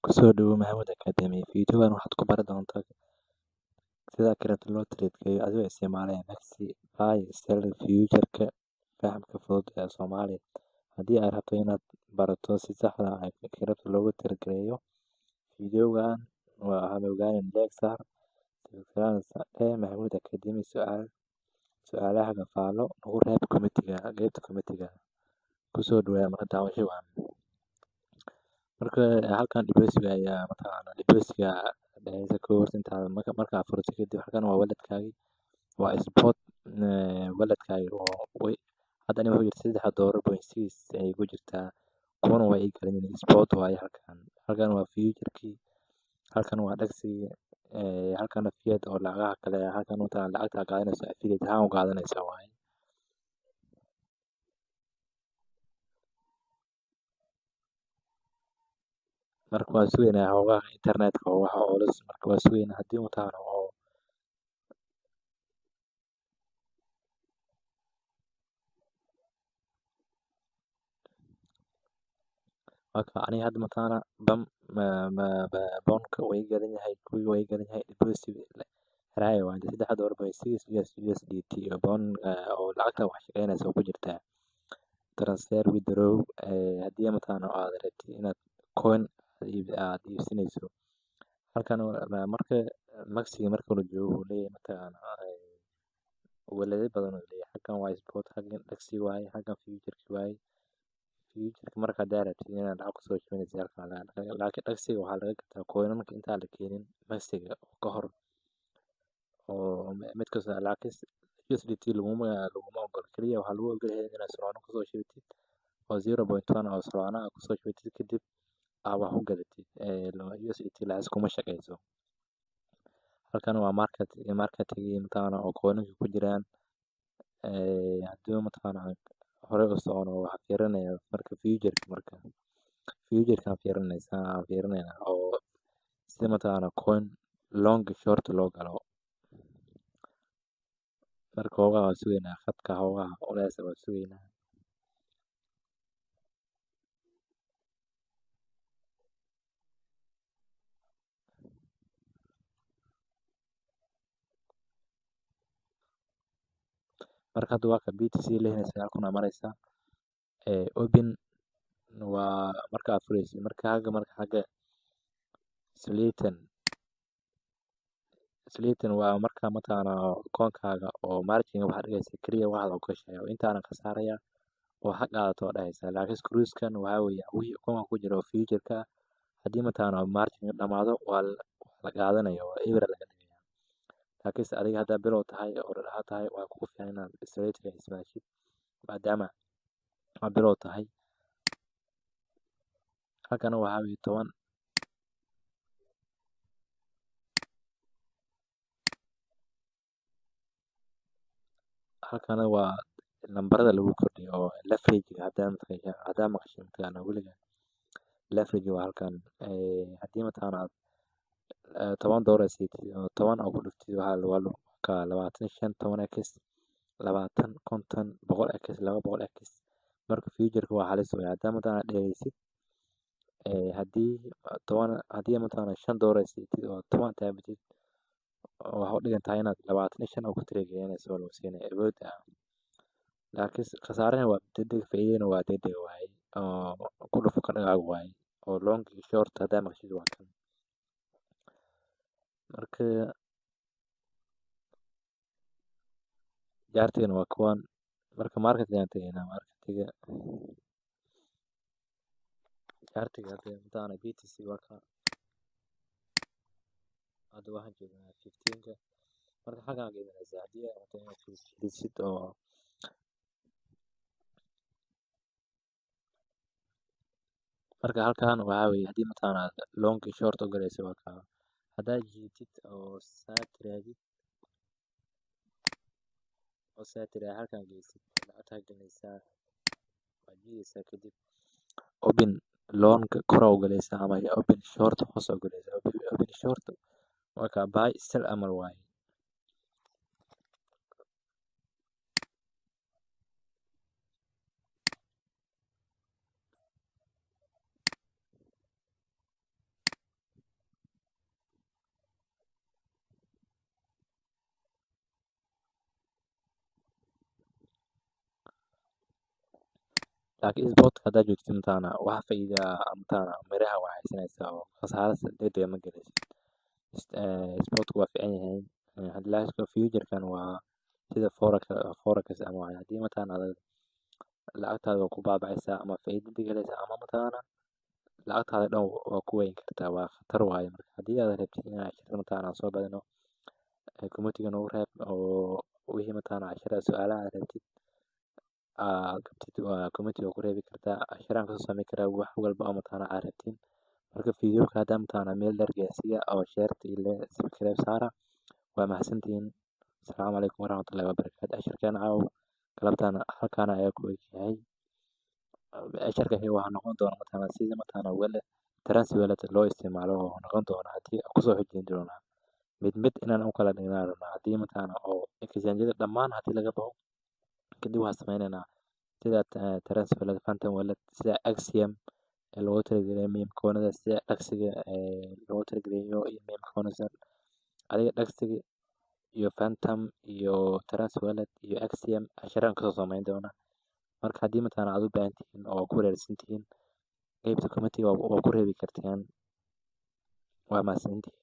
Kusoo dhawow Maxamuud Academy. Fiidiyowan waxaad ku baran doontaa sida Crypto loo trade-gareeyo adigoo isticmaalaya Maxi, Buy, Sell, Future-ka fahamka fudud ee Soomaaliya. Haddii aad rabto inaad barato si sax ah Crypto loogu trade-gareeyo, fiidiyowan waxaad ogaan like saar, subscribe Maxamuud Academy. Su'aalahaaga faallo nagu reeb qaybta commentiga. Kusoo dhawaada marka daawasho wacan. Marka halkan deposit-ga ayaa deposit-ga dhexeysa horta intaad markaa furto kadib halkan waa wallet-kaagi waa spot wallet-kaagi oo way hadda wuxuu yiri $3.6 ay ku jirtaa kuwana waa ay kala yihiin spot waaye halkan waa future-kii halkan waa dhaxi halkan fiat oo lacagaha kale halkan inta lacagta qaadanayso affiliate ahaan u qaadanaysa waaye. Marka waa sugeynaa xogaha internetka oo waxa culus marka waa sugeynaa haddii uu taano oo marka aniga hadda mataana bonka way gadan yahay kuwi way gadan yahay deposit raaya waa $3.6 USDT bon oo lacagta wax shaqeynaysa ku jirta transfer withdraw haddii mataana aad rabtid inaad coin aad iibsanayso halkan marka maxi marka la joogo leeyahay mataana wallet badan oo leeyahay halkan waa spot halkan dhaxi waaye halkan future waaye future marka daarabtid inaad lacag ku soo shubinayso halkan laakiin dhaxi waxaa laga gataa coinanka inta la keenin maxiga ka hor oo mid kasta laakiin USDT laguma ogol kaliya waxaa lagu ogol yahay inaad Solana ku soo shubtid oo 0.1 oo Solana ku soo shubtid kadib aad wax u gadatid USDT la iskuma shaqeyso. Halkan waa marketing mataana oo coinanka ku jiraan haddii mataana hore u socono waxa fiirinaya marka future-ka fiirinayna oo sida mataana coin long short loo galo marka waa sugeynaa khadka xogaha uleysa waa sugeynaa marka hadda waa ka BTC leeyahay kuna maraysa open waa marka aad furaysid marka xagga Slayton waa marka mataana koonkaaga oo margin waxa dhigaysa kaliya waxaad u gashay intaana khasaaraya oo xaq aad oo dhahaysa laakiin cruise-kan waxa weeye wixii koonka ku jira future-ka haddii mataana margin dhamaado waa la qaadanayo oo eber laga dhigaya laakiin adiga hadda bilow tahay oo dhaha tahay waa kugu fiican inaad Slayton ismaashid maadaama aad bilow tahay halkan waxa weeye 10 halkan waa lambarada lagu kordhiyo oo leverage hadda maqashay mataana weliga leverage waa halkan haddii mataana $10 siitid oo 10 oo ku dhuftid waxa ka 25 10x 20 50 100x 200x marka future-ka waa halis weeye haddii mataana dheeraysid haddii mataana $5 siitid oo 10 taabatid waxa u dhigan tahay inaad 25 oo ku tireegaynayso loo siinay awood laakiin khasaaraha waa degdeg faa'iidana waa degdeg waaye oo ku dhufo ka dhaqaaq waaye oo long short hadda maqashid waa kan marka jaartigan waa kuwan marka marketing marketiga jaartiga hadda mataana BTC waa ka hadda waxaan joognaa 15ka marka xaggan gelinaysa haddii aad rabto inaad fiirisid oo marka halkan waxa weeye haddii mataana long short u galayso waa ka haddaad jiitid oo saatira halkan geysid lacagta gelinaysaa waa jiidaysaa kadib open long kor u galaysa ama open short hoos u galaysa open short waa ka buy sell amal waaye laakiin sportka haddaad joogtid mataqaanaa wax faa'iida mataqaanaa miraha waa haysanaysaa oo khasaaro degdega ma gelaysid. Sportka waa fiican yahay. Laakiin future-kan waa sida forex ama haddii mataqaanaa lacagtaada waa ku baaba'aysaa ama faa'iido helaysaa ama mataqaanaa lacagtaada dhan waa ku weyn kartaa, waa khatar waaye. Marka haddii aad rabtid inaad cashiro mataqaanaa soo badano, community-ga nagu reeb oo wixii mataqaanaa cashirada su'aalaha aad rabtid qabtid community-ga ku reebi kartaa. Cashiraan kasoo samayn karaa wax walba oo mataqaanaa aad rabtiin. Marka video-ga haddaa mataqaanaa meel dheer gaarsiiya oo share iyo subscribe saara. Waa mahadsantihiin. Asalaamu calaykum waraxmatullaahi wabarakaatu. Cashirkeena caawa galabtaan halkaan ayaa ku egyahay. Casharka xiga waxaa noqon doona mataqaanaa sida mataqaanaa transfer wallet loo isticmaalo oo noqon doona haddii aan kusoo xojin doonaa mid inaan u kala dhignaa rabnaa haddii mataqaanaa oo exchange-yada dhammaan haddii laga baxo kadib waxaan sameynaynaa sida transfer wallet, phantom wallet, sida axiom ee loogu talagalay meme coin-ada, sida dhaksiga loogu talagalay iyo meme coins adiga dhaksiga iyo phantom iyo transfer wallet iyo axiom casharaan kasoo samayn doonaa. Marka haddii mataqaanaa aad u baahan tihiin oo ku wareersan tihiin qaybta community waa ku reebi kartaan. Waa mahadsantihiin.